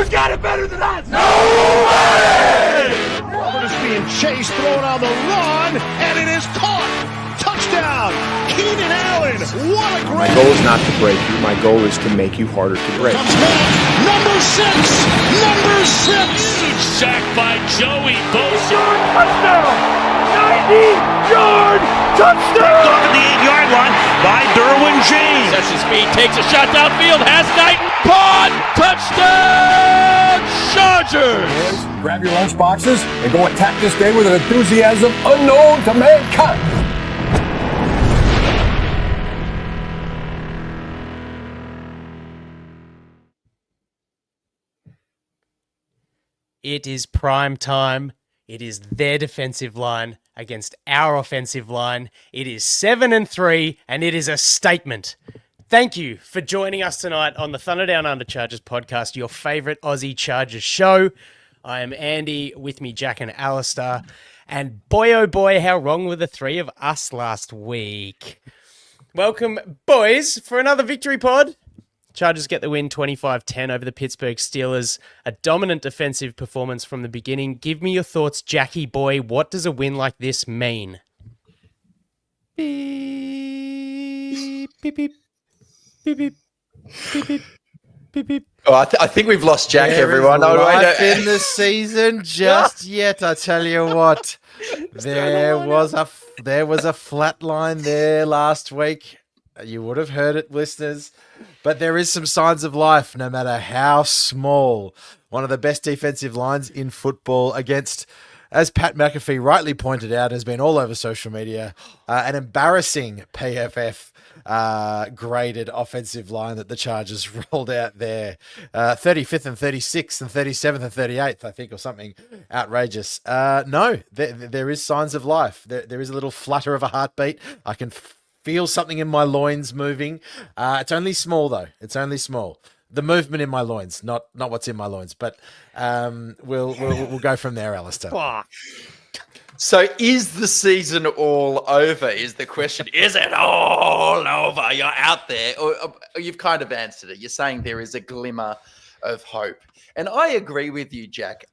Who's got it better than us? Nobody! Herbert is being chased, thrown on the run, and it is caught. Touchdown, Keenan Allen. What a great... My goal is not to break you. My goal is to make you harder to break. Comes back, number 6. Huge sack by Joey Bosa. Touchdown! 90-yard touchdown! Off at the 8-yard line by Derwin James. Sessions speed, takes a shot downfield, has Knighton. Caught! Touchdown! Chargers! Grab your lunch boxes and go attack this day with an enthusiasm unknown to mankind. It is prime time. It is their defensive line against our offensive line. It is 7-3, and it is a statement. Thank you for joining us tonight on the Thunder Down Under Chargers podcast, your favorite Aussie Chargers show. I am Andy, with me Jack and Alistair. And boy, oh boy, how wrong were the three of us last week. Welcome, boys, for another victory pod. Chargers get the win 25-10 over the Pittsburgh Steelers. A dominant defensive performance from the beginning. Give me your thoughts, Jackie boy. What does a win like this mean? Beep, beep, beep, beep, beep, beep, beep, beep, beep. Oh, I think we've lost Jack, everyone. There is life in the season just yet, I tell you what. There was a flat line there last week. You would have heard it, listeners. But there is some signs of life, no matter how small. One of the best defensive lines in football against, as Pat McAfee rightly pointed out, has been all over social media, an embarrassing PFF graded offensive line that the Chargers rolled out there. 35th and 36th and 37th and 38th, I think, or something outrageous. No, there is signs of life. There is a little flutter of a heartbeat. I can feel something in my loins moving. It's only small, though. It's only small. The movement in my loins, not what's in my loins. But we'll go from there, Alistair. So is the season all over? Is the question, is it all over? You're out there. Or you've kind of answered it. You're saying there is a glimmer of hope. And I agree with you, Jack.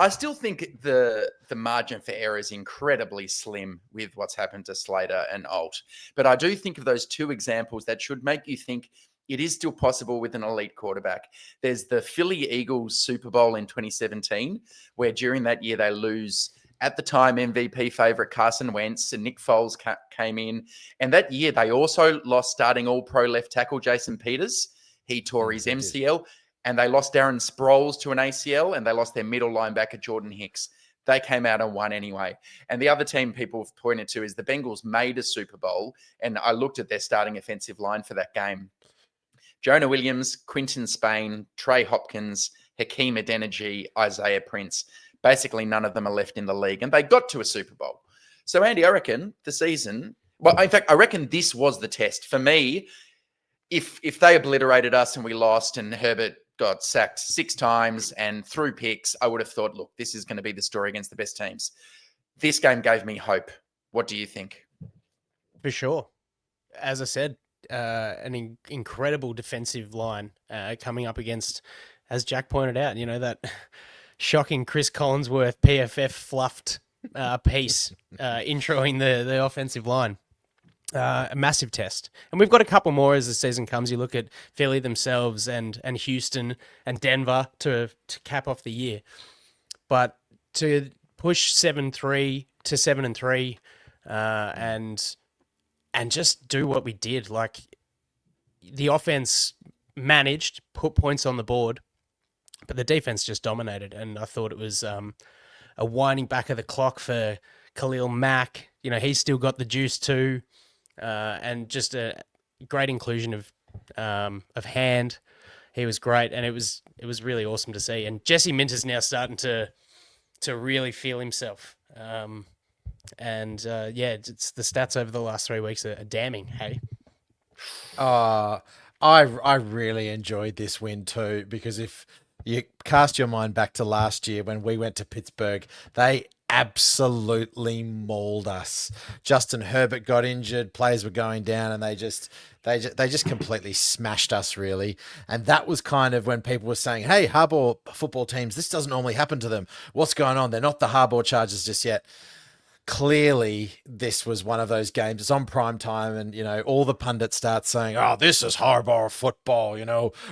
I still think the margin for error is incredibly slim with what's happened to Slater and Alt. But I do think of those two examples that should make you think it is still possible with an elite quarterback. There's the Philly Eagles Super Bowl in 2017, where during that year they lose, at the time, MVP favorite Carson Wentz, and Nick Foles came in. And that year they also lost starting all-pro left tackle Jason Peters. He tore his MCL. And they lost Darren Sproles to an ACL, and they lost their middle linebacker, Jordan Hicks. They came out and won anyway. And the other team people have pointed to is the Bengals made a Super Bowl, and I looked at their starting offensive line for that game. Jonah Williams, Quinton Spain, Trey Hopkins, Hakeem Adeniji, Isaiah Prince. Basically, none of them are left in the league, and they got to a Super Bowl. So, Andy, I reckon the season... Well, in fact, I reckon this was the test. For me, if they obliterated us and we lost and Herbert got sacked 6 times and threw picks, I would have thought, look, this is going to be the story against the best teams. This game gave me hope. What do you think? For sure. As I said, an incredible defensive line coming up against, as Jack pointed out, that shocking Chris Collinsworth PFF fluffed piece introing the offensive line. A massive test. And we've got a couple more as the season comes. You look at Philly themselves and Houston and Denver to cap off the year. But to push 7-3 to 7-3 and just do what we did, like the offense managed, put points on the board, but the defense just dominated. And I thought it was a winding back of the clock for Khalil Mack. He's still got the juice too. And just a great inclusion of Hand. He was great, and it was really awesome to see. And Jesse Minter's now starting to really feel himself. It's the stats over the last 3 weeks are damning. Hey, I really enjoyed this win too, because if you cast your mind back to last year when we went to Pittsburgh, they absolutely mauled us. Justin Herbert got injured, players were going down, and they just completely smashed us, really. And that was kind of when people were saying, hey, Harbaugh football teams, this doesn't normally happen to them. What's going on? They're not the Harbaugh Chargers just yet. Clearly, this was one of those games. It's on prime time, and all the pundits start saying, "Oh, this is Harbaugh football.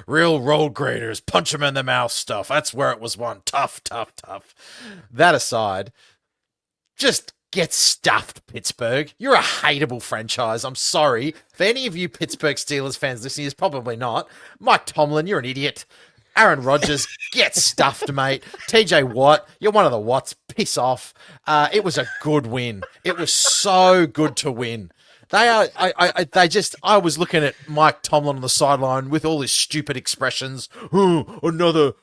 Real road graders, punch them in the mouth stuff. That's where it was won. Tough, tough, tough." That aside, just get stuffed, Pittsburgh. You're a hateable franchise. I'm sorry. For any of you Pittsburgh Steelers fans listening, is probably not. Mike Tomlin, you're an idiot. Aaron Rodgers, get stuffed, mate. TJ Watt, you're one of the Watts. Piss off. It was a good win. It was so good to win. I was looking at Mike Tomlin on the sideline with all his stupid expressions. We're going to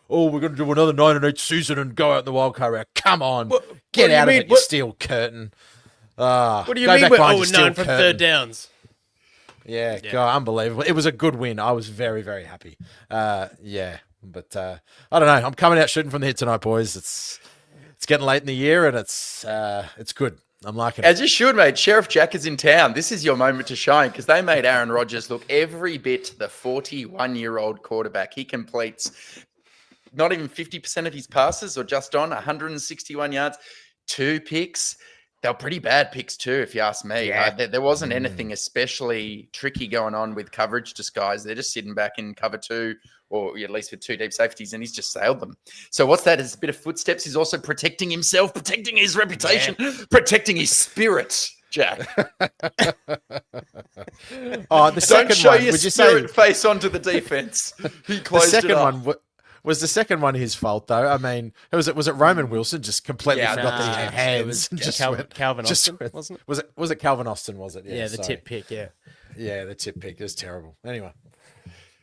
do another 9-8 season and go out in the wild card round. Come on. Get out of it, you steel curtain. What do you mean we're 0-9 from third downs? Yeah, God, unbelievable. It was a good win. I was very, very happy. But I don't know. I'm coming out shooting from the hip tonight, boys. It's getting late in the year, and it's good. I'm liking it. As you should, mate. Sheriff Jack is in town. This is your moment to shine because they made Aaron Rodgers look every bit the 41-year-old quarterback. He completes not even 50% of his passes, or just on 161 yards, 2 picks. They were pretty bad picks too, if you ask me. Yeah. There wasn't anything especially tricky going on with coverage disguise. They're just sitting back in cover 2, or at least with 2 deep safeties, and he's just sailed them. So what's that? It's a bit of footsteps. He's also protecting himself, protecting his reputation, protecting his spirit, Jack. The second Don't show one, your would you spirit say, face onto the defense. He closed the second it up. one was the second one his fault, though? I mean, was it Roman Wilson just completely forgot that he had hands? It was Calvin Austin, wasn't it? Was it Calvin Austin? Was it? Yeah, the tip pick. Yeah, the tip pick is terrible. Anyway.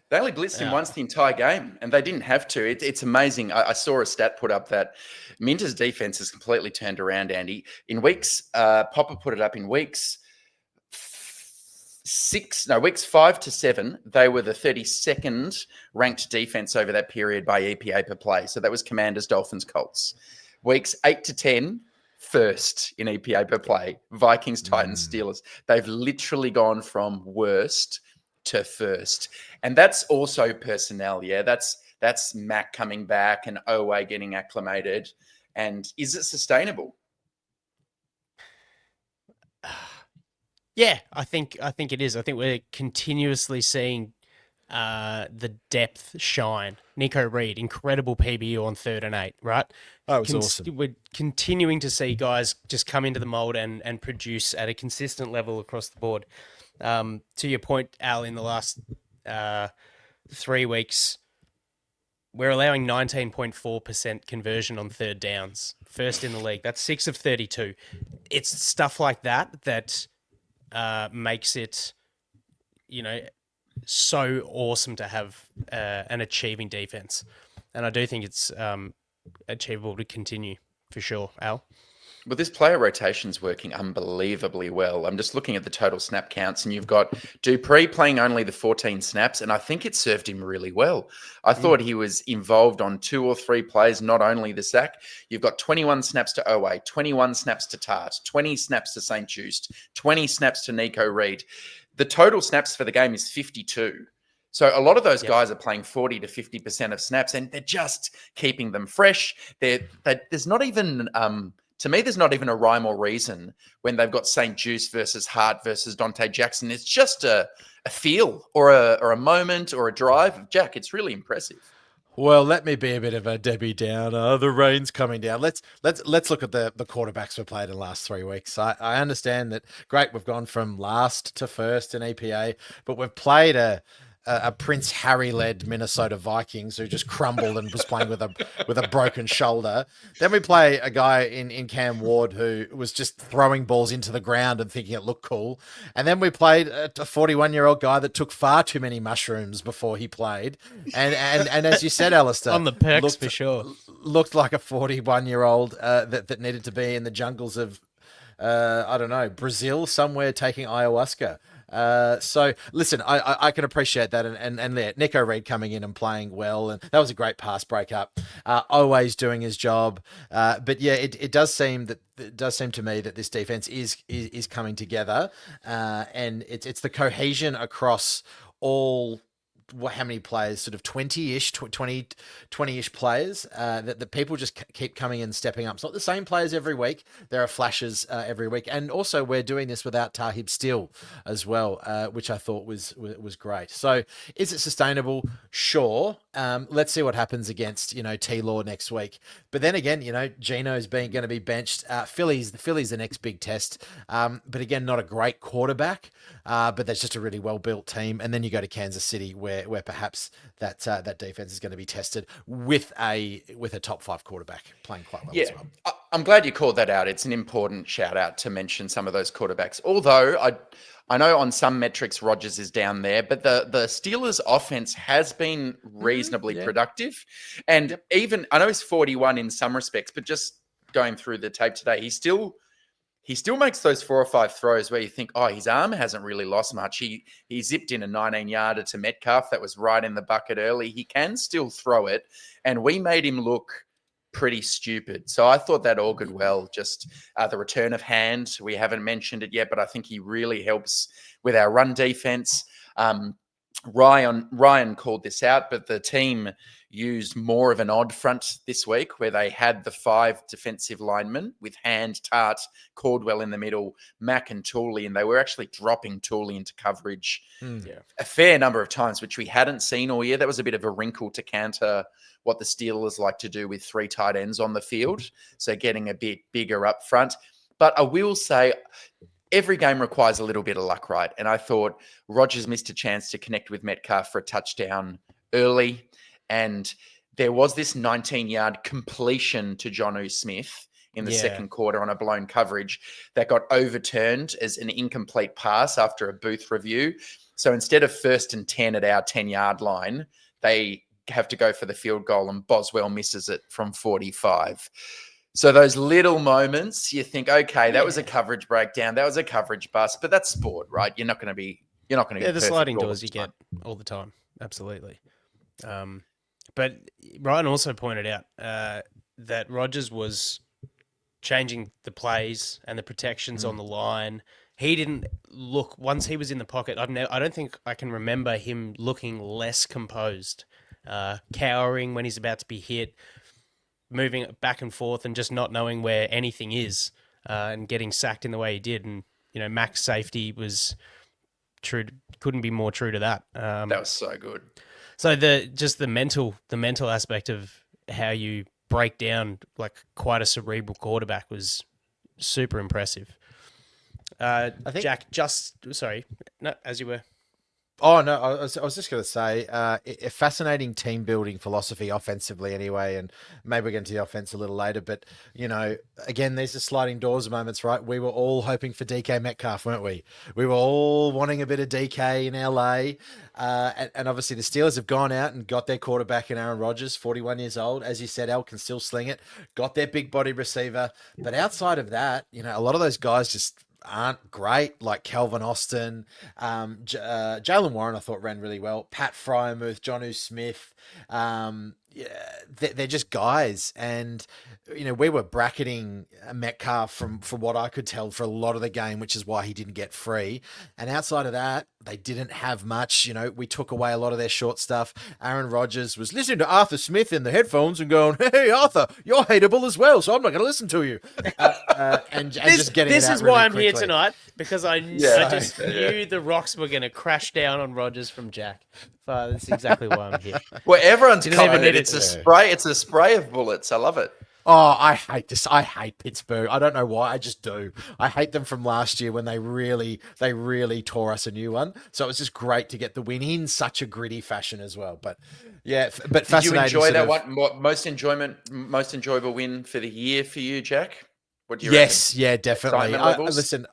They only blitzed him once the entire game, and they didn't have to. It's amazing. I saw a stat put up that Minter's defense has completely turned around, Andy. In weeks, Popper put it up in weeks 5 to 7, they were the 32nd ranked defense over that period by EPA per play. So that was Commanders, Dolphins, Colts. Weeks 8 to 10, first in EPA per play. Vikings, Titans, Steelers. They've literally gone from worst to first. And that's also personnel. Yeah, that's Mac coming back and Owe getting acclimated. And is it sustainable? Yeah, I think it is. I think we're continuously seeing the depth shine. Nico Reed, incredible PBU on 3rd and 8, right? Oh, it was awesome. We're continuing to see guys just come into the mold and produce at a consistent level across the board. To your point, Al, in the last 3 weeks, we're allowing 19.4% conversion on 3rd downs, first in the league. That's 6 of 32. It's stuff like that makes it, so awesome to have an achieving defense. And I do think it's achievable to continue for sure, Al. Well, this player rotation's working unbelievably well. I'm just looking at the total snap counts, and you've got Dupree playing only the 14 snaps, and I think it served him really well. I thought he was involved on 2 or 3 plays, not only the sack. You've got 21 snaps to Owe, 21 snaps to Tart, 20 snaps to St. Just, 20 snaps to Nico Reed. The total snaps for the game is 52. So a lot of those guys are playing 40 to 50% of snaps, and they're just keeping them fresh. There's not even... to me, there's not even a rhyme or reason when they've got St. Just versus Hart versus Dante Jackson. It's just a feel or a moment or a drive. Jack, it's really impressive. Well, let me be a bit of a Debbie Downer. The rain's coming down. Let's look at the quarterbacks we've played in the last 3 weeks. I understand that, great, we've gone from last to first in EPA, but we've played a Prince Harry-led Minnesota Vikings who just crumbled and was playing with a broken shoulder. Then we play a guy in Cam Ward who was just throwing balls into the ground and thinking it looked cool. And then we played a 41-year-old guy that took far too many mushrooms before he played. And as you said, Alistair, on the perks for sure, looked like a 41-year-old that needed to be in the jungles of I don't know, Brazil somewhere taking ayahuasca. So listen, I can appreciate that, and Nico Reed coming in and playing well, and that was a great pass breakup. Always doing his job, but yeah, it does seem to me that this defense is coming together, and it's the cohesion across all. How many players? Sort of 20-ish players that the people just keep coming and stepping up. It's not the same players every week. There are flashes every week, and also we're doing this without Tahib Steele as well, which I thought was great. So, is it sustainable? Sure. Let's see what happens against T-Law next week. But then again, Gino's going to be benched. Philly's the next big test. But again, not a great quarterback. But that's just a really well built team. And then you go to Kansas City, where perhaps that defense is going to be tested with a top 5 quarterback playing quite well as well. I'm glad you called that out. It's an important shout out to mention some of those quarterbacks. Although I know on some metrics Rodgers is down there, but the Steelers offense has been reasonably productive. And even I know he's 41 in some respects, but just going through the tape today, he still makes those 4 or 5 throws where you think, oh, his arm hasn't really lost much. He zipped in a 19-yarder to Metcalf that was right in the bucket early. He can still throw it, and we made him look pretty stupid. So I thought that all good well. Just the return of hand, we haven't mentioned it yet, but I think he really helps with our run defense. Ryan called this out, but the team used more of an odd front this week where they had the 5 defensive linemen with Hand, Tart, Caldwell in the middle, Mack and Tooley, and they were actually dropping Tooley into coverage a fair number of times, which we hadn't seen all year. That was a bit of a wrinkle to counter what the Steelers like to do with 3 tight ends on the field, so getting a bit bigger up front. But I will say every game requires a little bit of luck, right? And I thought Rodgers missed a chance to connect with Metcalf for a touchdown early. And there was this 19-yard completion to Jonnu Smith in the second quarter on a blown coverage that got overturned as an incomplete pass after a booth review. So instead of 1st and 10 at our 10-yard line, they have to go for the field goal, and Boswell misses it from 45. So those little moments, you think, okay, that was a coverage breakdown, that was a coverage bust, but that's sport, right? You're not going to be the sliding doors you get all the time, absolutely. But Ryan also pointed out that Rodgers was changing the plays and the protections on the line. He didn't look, once he was in the pocket, I don't think I can remember him looking less composed, cowering when he's about to be hit, moving back and forth and just not knowing where anything is, and getting sacked in the way he did. And, Mac's safety was true, couldn't be more true to that. That was so good. So the mental aspect of how you break down like quite a cerebral quarterback was super impressive. I think Jack, as you were. Oh, no, I was just going to say, a fascinating team building philosophy offensively anyway, and maybe we'll get into the offense a little later, but, again, these are sliding doors moments, right? We were all hoping for DK Metcalf, weren't we? We were all wanting a bit of DK in LA, and obviously the Steelers have gone out and got their quarterback in Aaron Rodgers, 41 years old. As you said, Al can still sling it, got their big body receiver, but outside of that, a lot of those guys just aren't great, like Calvin Austin, Jalen Warren I thought ran really well, Pat Fryermuth, Jonnu Smith, they're just guys, and we were bracketing Metcalf from what I could tell for a lot of the game, which is why he didn't get free. And outside of that, they didn't have much. We took away a lot of their short stuff. Aaron Rodgers was listening to Arthur Smith in the headphones and going, "Hey Arthur, you're hateable as well, so I'm not going to listen to you." And just getting this it out is really why I'm quickly. here tonight, because I just knew the rocks were going to crash down on Rodgers from Jack. That's exactly why I'm here. Well, everyone's Didn't even covered need it. it. It's a spray. It's a spray of bullets. I love it. Oh, I hate this. I hate Pittsburgh. I don't know why. I just do. I hate them from last year when they really tore us a new one. So it was just great to get the win in such a gritty fashion as well. But yeah, but fascinating. Did you enjoy that one? Most enjoyable win for the year for you, Jack? What do you reckon? Yes, yeah, definitely. Listen.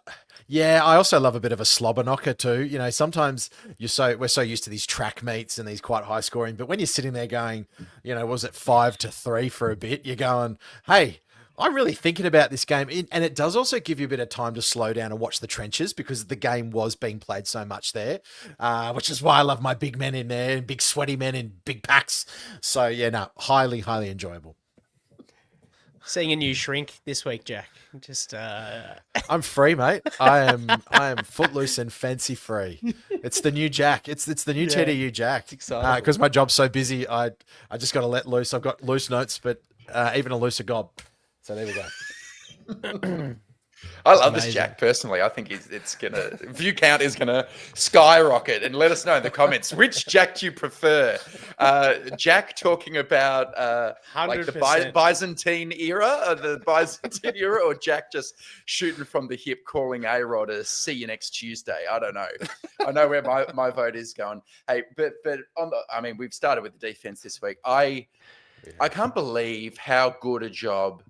Yeah, I also love a bit of a slobber knocker too. Sometimes we're so used to these track meets and these quite high scoring, but when you're sitting there going, was it 5-3 for a bit? You're going, hey, I'm really thinking about this game, and it does also give you a bit of time to slow down and watch the trenches because the game was being played so much there, which is why I love my big men in there and big sweaty men in big packs. So, yeah, no, highly, highly enjoyable. Seeing a new shrink this week, Jack. Just I'm free, mate. I am footloose and fancy free. It's the new Jack. It's the new TDU Jack. It's exciting. Because my job's so busy, I just got to let loose. I've got loose notes, but even a looser gob. So there we go. I love this Jack personally. I think it's gonna view count is gonna skyrocket. And let us know in the comments which Jack do you prefer? Jack talking about like the Byzantine era, or Jack just shooting from the hip, calling A-Rod a see you next Tuesday. I don't know. I know where my vote is going. Hey, but we've started with the defense this week. I can't believe how good a job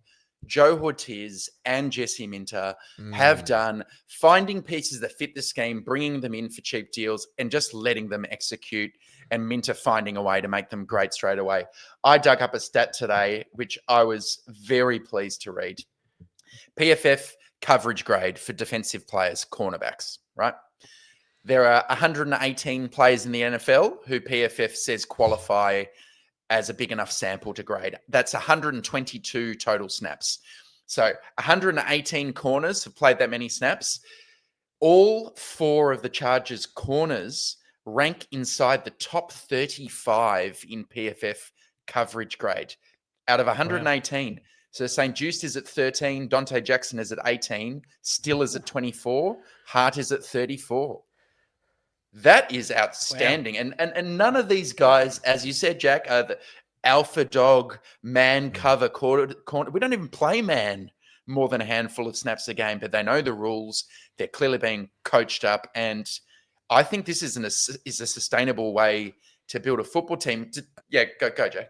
Joe Ortiz and Jesse Minter have done finding pieces that fit the scheme, bringing them in for cheap deals, and just letting them execute, and Minter finding a way to make them great straight away. I dug up a stat today, which I was very pleased to read. PFF coverage grade for defensive players, cornerbacks, right? There are 118 players in the NFL who PFF says qualify as a big enough sample to grade. That's 122 total snaps. So 118 corners have played that many snaps. All 4 of the Chargers' corners rank inside the top 35 in PFF coverage grade out of 118. Wow. So St. Juste is at 13, Dante Jackson is at 18, Still is at 24, Hart is at 34. That is outstanding. Wow. And none of these guys, as you said, Jack, are the alpha dog, man cover, corner. We don't even play man more than a handful of snaps a game, but they know the rules. They're clearly being coached up. And I think this is a sustainable way to build a football team. Go, Jack.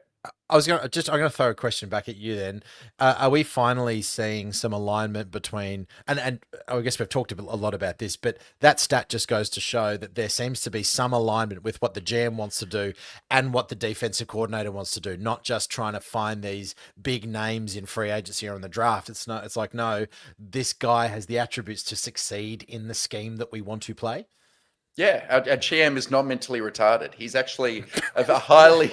I'm going to throw a question back at you then. Are we finally seeing some alignment between, and I guess we've talked a lot about this, but that stat just goes to show that there seems to be some alignment with what the GM wants to do and what the defensive coordinator wants to do, not just trying to find these big names in free agency or in the draft. It's like, no, this guy has the attributes to succeed in the scheme that we want to play. Yeah, our GM is not mentally retarded. He's actually a highly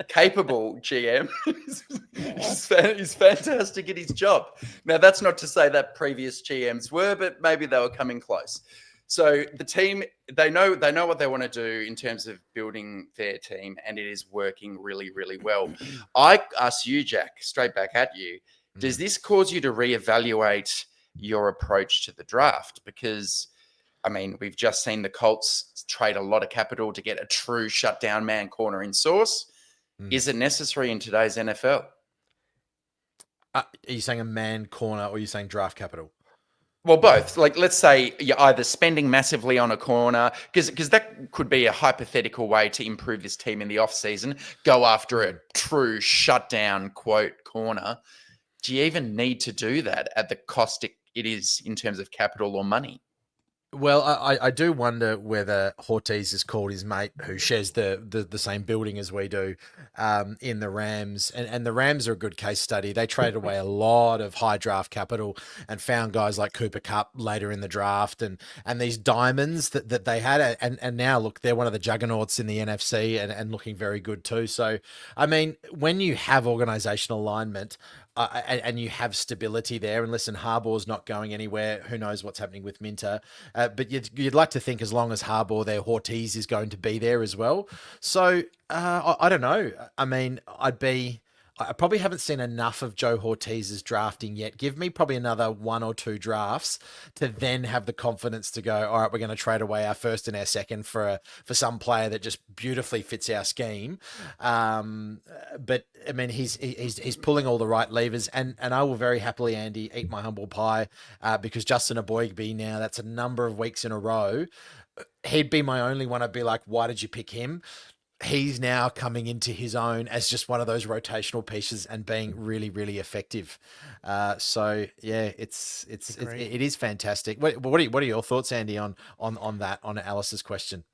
capable GM. He's fantastic at his job. Now, that's not to say that previous GMs were, but maybe they were coming close. So the team, they know what they want to do in terms of building their team, and it is working really, really well. I ask you, Jack, straight back at you, does this cause you to reevaluate your approach to the draft? Because we've just seen the Colts trade a lot of capital to get a true shutdown man corner in Source. Is it necessary in today's NFL? Are you saying a man corner or are you saying draft capital? Well, both. Like, let's say you're either spending massively on a corner, because that could be a hypothetical way to improve this team in the offseason, go after a true shutdown, quote, corner. Do you even need to do that at the cost it is in terms of capital or money? Well, I do wonder whether Ortiz has called his mate who shares the same building as we do in the Rams. And the Rams are a good case study. They traded away a lot of high draft capital and found guys like Cooper Kupp later in the draft and these diamonds that they had. And now, look, they're one of the juggernauts in the NFC and looking very good too. So, when you have organizational alignment, and you have stability there. And listen, Harbaugh's not going anywhere. Who knows what's happening with Minter? But you'd like to think as long as Harbaugh there, Ortiz is going to be there as well. So I don't know. I probably haven't seen enough of Joe Ortiz's drafting yet. Give me probably another 1 or 2 drafts to then have the confidence to go, all right, we're going to trade away our first and our second for some player that just beautifully fits our scheme. But he's pulling all the right levers, and I will very happily, Andy, eat my humble pie because Justin Aboigbe now, that's a number of weeks in a row. He'd be my only one. I'd be like, why did you pick him? He's now coming into his own as just one of those rotational pieces and being really, really effective. So yeah, it is fantastic. What are your thoughts, Andy, on that, on Alice's question?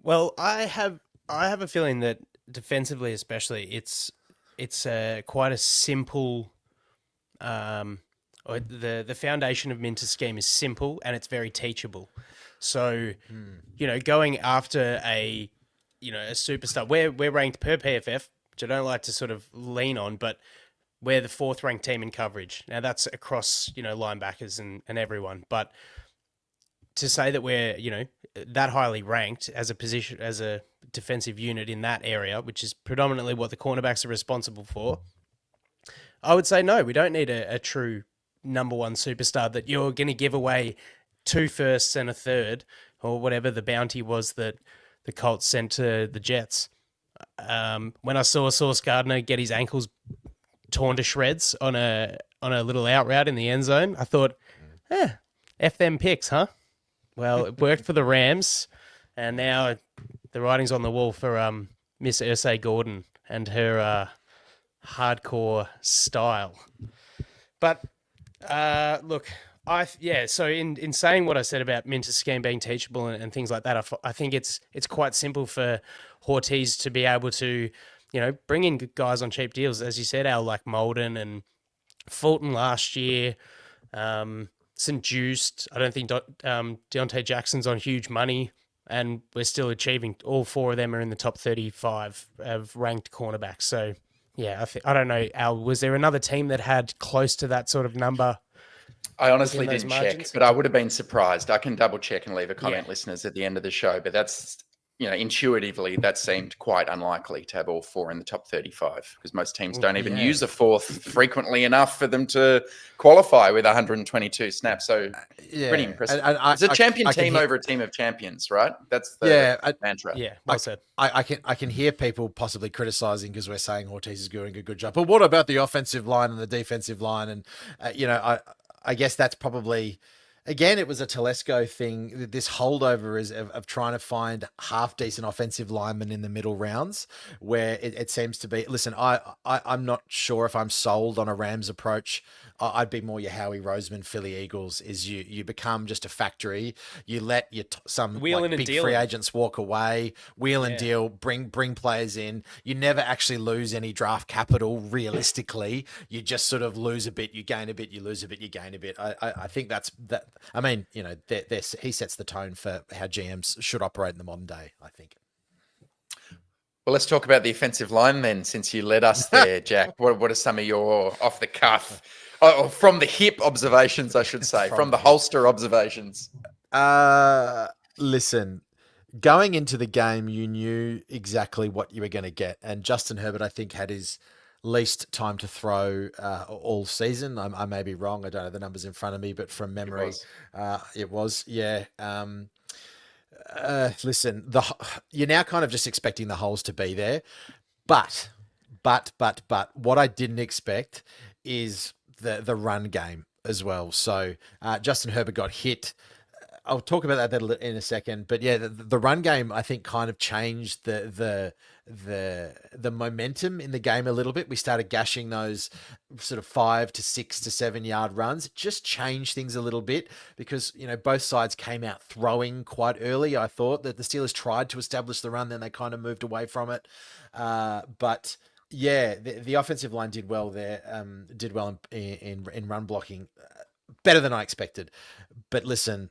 Well, I have a feeling that defensively, especially, it's it's quite a simple. Or the foundation of Minter's scheme is simple and it's very teachable. So, going after a superstar, we're ranked per PFF, which I don't like to sort of lean on, but we're the 4th ranked team in coverage. Now that's across, linebackers and everyone. But to say that we're, that highly ranked as a position, as a defensive unit in that area, which is predominantly what the cornerbacks are responsible for, I would say no, we don't need a true number one superstar that you're going to give away 2 firsts and a third, or whatever the bounty was that the Colts sent to the Jets. When I saw Sauce Gardner get his ankles torn to shreds on a little out route in the end zone, I thought, F them picks, huh? Well, it worked for the Rams, and now the writing's on the wall for Miss Ursay Gordon and her hardcore style. But look, so in saying what I said about Minter's scheme being teachable and things like that, I think it's quite simple for Ortiz to be able to, bring in guys on cheap deals. As you said, like Molden and Fulton last year, St. Juiced. I don't think Deontay Jackson's on huge money, and we're still achieving. All 4 of them are in the top 35 of ranked cornerbacks. So, yeah, I don't know, Al, was there another team that had close to that sort of number? I honestly didn't check, but I would have been surprised. I can double check and leave a comment, listeners, at the end of the show. But that's, intuitively, that seemed quite unlikely to have all 4 in the top 35, because most teams don't even use a 4th frequently enough for them to qualify with 122 snaps. So pretty impressive. It's a champion team over a team of champions, right? That's the mantra. Yeah, well said. I can hear people possibly criticizing because we're saying Ortiz is doing a good job. But what about the offensive line and the defensive line? And, I guess that's probably, again, it was a Telesco thing. This holdover is of trying to find half decent offensive linemen in the middle rounds, where it seems to be. Listen, I'm not sure if I'm sold on a Rams approach. I'd be more your Howie Roseman, Philly Eagles. Is you become just a factory. You let some big free agents walk away, wheel and deal, bring players in. You never actually lose any draft capital. Realistically, you just sort of lose a bit, you gain a bit, you lose a bit, you gain a bit. I think that's that. I mean, he sets the tone for how GMs should operate in the modern day, I think. Well, let's talk about the offensive line then, since you led us there, Jack. What are some of your off the cuff, or from the hip observations, I should say, from the holster observations? Listen, going into the game, you knew exactly what you were going to get. And Justin Herbert, I think, had his least time to throw all season. I may be wrong. I don't have the numbers in front of me, but from memory, it was. Yeah. Listen, you're now kind of just expecting the holes to be there, but what I didn't expect is the run game as well. So Justin Herbert got hit. I'll talk about that in a second, but yeah, the run game, I think, kind of changed the momentum in the game a little bit. We started gashing those sort of 5 to 6 to 7 yard runs. It just changed things a little bit because, both sides came out throwing quite early. I thought that the Steelers tried to establish the run, then they kind of moved away from it. But yeah, the offensive line did well there, did well in run blocking, better than I expected. But listen,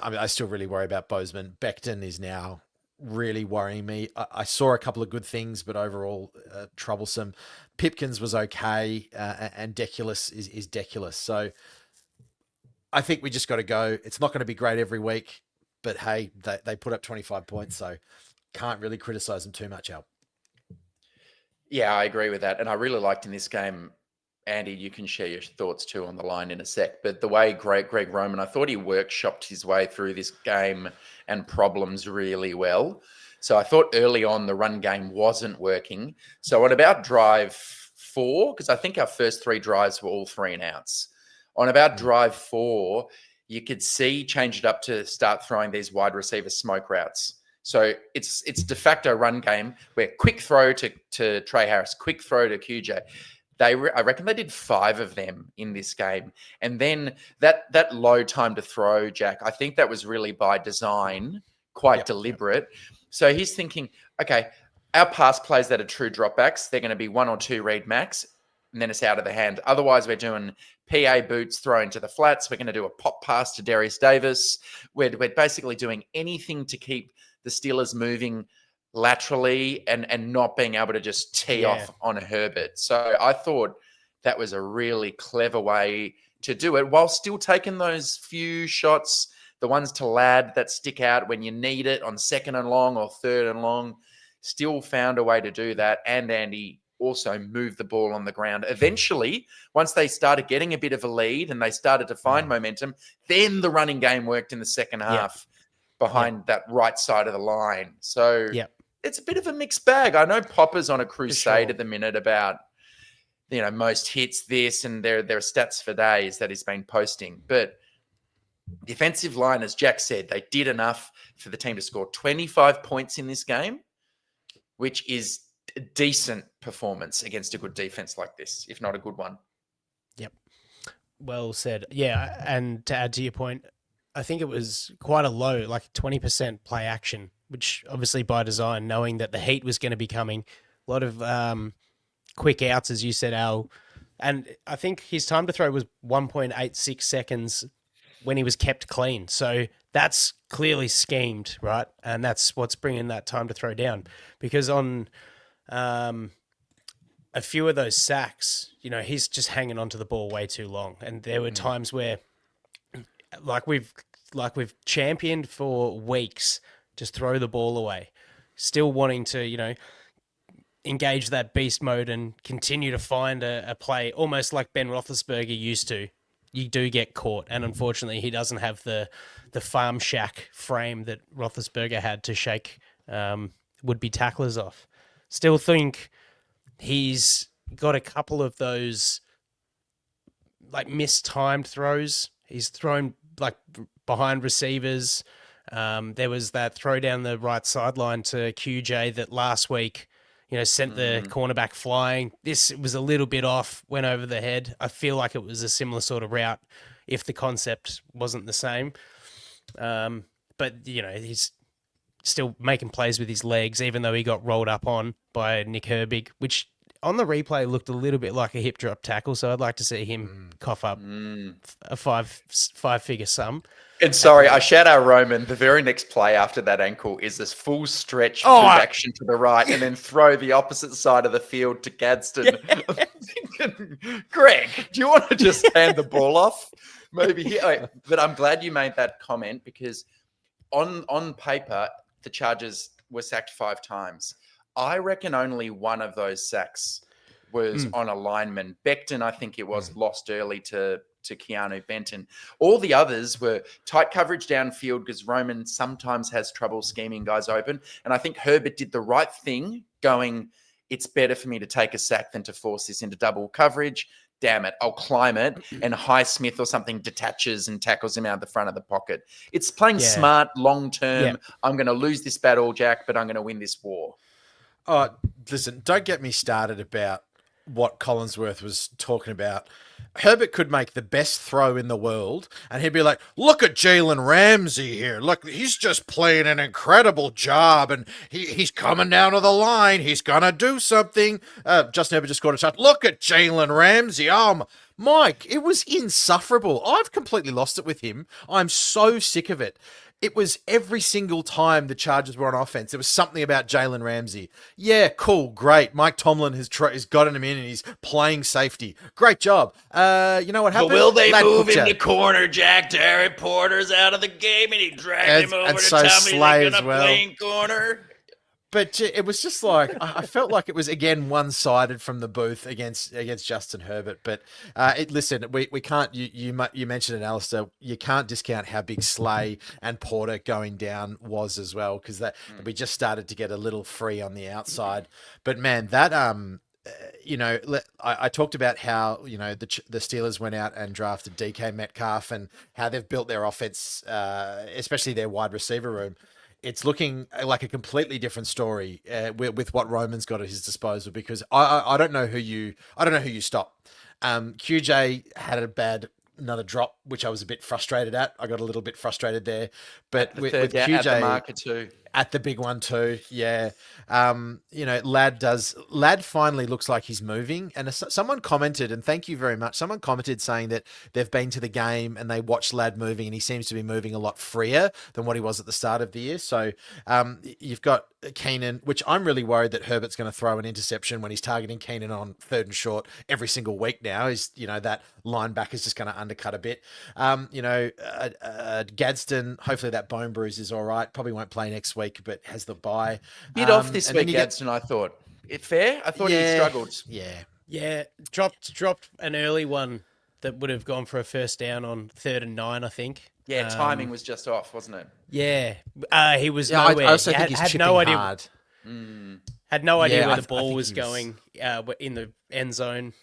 I still really worry about Bozeman. Becton is now really worrying me. I saw a couple of good things, but overall troublesome. Pipkins was okay, and Deculus is Deculus. So I think we just got to go. It's not going to be great every week, but hey, they put up 25 points, so can't really criticize them too much, Al. Yeah, I agree with that. And I really liked in this game, Andy, you can share your thoughts too on the line in a sec, but the way Greg Roman, I thought he workshopped his way through this game and problems really well. So I thought early on the run game wasn't working. So at about drive 4, because I think our first 3 drives were all 3 and outs. On about drive 4, you could see change it up to start throwing these wide receiver smoke routes. So it's de facto run game where quick throw to Trey Harris, quick throw to QJ. I reckon they did 5 of them in this game. And then that low time to throw, Jack, I think that was really by design, quite deliberate. So he's thinking, okay, our pass plays that are true dropbacks, they're going to be 1 or 2 read max, and then it's out of the hand. Otherwise, we're doing PA boots thrown to the flats. We're going to do a pop pass to Darius Davis. We're basically doing anything to keep the Steelers moving laterally and not being able to just tee off on a Herbert. So I thought that was a really clever way to do it while still taking those few shots, the ones to Ladd that stick out when you need it on 2nd and long or 3rd and long. Still found a way to do that. And Andy also moved the ball on the ground. Eventually, once they started getting a bit of a lead and they started to find momentum, then the running game worked in the second half behind that right side of the line. So it's a bit of a mixed bag. I know Popper's on a crusade at the minute about, most hits this, and there are stats for days that he's been posting. But the offensive line, as Jack said, they did enough for the team to score 25 points in this game, which is a decent performance against a good defense like this, if not a good one. Yep. Well said. Yeah, and to add to your point, I think it was quite a low, like 20% play action, which obviously by design, knowing that the heat was going to be coming. A lot of quick outs, as you said, Al. And I think his time to throw was 1.86 seconds when he was kept clean. So that's clearly schemed, right? And that's what's bringing that time to throw down. Because on a few of those sacks, he's just hanging onto the ball way too long. And there were times where, like we've championed for weeks, just throw the ball away, still wanting to, engage that beast mode and continue to find a play, almost like Ben Roethlisberger used to. You do get caught, and unfortunately, he doesn't have the farm shack frame that Roethlisberger had to shake would-be tacklers off. Still think he's got a couple of those like mistimed throws. He's thrown like behind receivers. There was that throw down the right sideline to QJ that last week, sent the cornerback flying. This was a little bit off, went over the head. I feel like it was a similar sort of route if the concept wasn't the same. But, he's still making plays with his legs, even though he got rolled up on by Nick Herbig, which on the replay looked a little bit like a hip drop tackle. So I'd like to see him cough up a five-figure sum. And sorry, I shout out Roman. The very next play after that ankle is this full stretch action to the right and then throw the opposite side of the field to Gadsden. Yeah. I'm thinking, Greg, do you want to just hand the ball off? Maybe here. But I'm glad you made that comment because on paper, the Chargers were sacked 5 times. I reckon only one of those sacks was on a lineman. Becton, I think it was, lost early to Keanu Benton. All the others were tight coverage downfield because Roman sometimes has trouble scheming guys open. And I think Herbert did the right thing going, it's better for me to take a sack than to force this into double coverage. Damn it, I'll climb it. And Highsmith or something detaches and tackles him out the front of the pocket. It's playing smart, long-term. Yeah. I'm going to lose this battle, Jack, but I'm going to win this war. Oh, listen, don't get me started about what Collinsworth was talking about. Herbert could make the best throw in the world, and he'd be like, look at Jalen Ramsey here. Look, he's just playing an incredible job, and he's coming down to the line. He's going to do something. Justin Herbert just scored a shot. Look at Jalen Ramsey. Oh, Mike, it was insufferable. I've completely lost it with him. I'm so sick of it. It was every single time the Chargers were on offense, there was something about Jalen Ramsey. Yeah, cool, great. Mike Tomlin has gotten him in and he's playing safety. Great job. You know what happened? But will they move him to corner, Jack? Derek Porter's out of the game and he dragged him over to tell me they're going to play in corner. But it was just like, I felt like it was, again, one-sided from the booth against Justin Herbert. But listen, we can't, you mentioned it, Alistair, you can't discount how big Slay and Porter going down was as well, because we just started to get a little free on the outside. But man, that, I talked about how, the Steelers went out and drafted DK Metcalf and how they've built their offense, especially their wide receiver room. It's looking like a completely different story with what Roman's got at his disposal, because I don't know who you stop. QJ had another drop, which I was a bit frustrated at. I got a little bit frustrated there, but with QJ at the marker too. At the big one too, yeah. Lad finally looks like he's moving. And someone commented, and thank you very much. Someone commented saying that they've been to the game and they watched Lad moving, and he seems to be moving a lot freer than what he was at the start of the year. So you've got Keenan, which I'm really worried that Herbert's going to throw an interception when he's targeting Keenan on 3rd and short every single week now. Is that linebacker is just going to undercut a bit. Gadsden, hopefully that bone bruise is all right. Probably won't play next week, but has the bye. Bit off this week, Gadsden, I thought. Fair? I thought he struggled. Yeah. Dropped an early one that would have gone for a first down on 3rd and 9, I think. Yeah, timing was just off, wasn't it? Yeah. He was nowhere. I also think he's had chipping no idea. hard. Had no idea where the I ball think was he was- going in the end zone.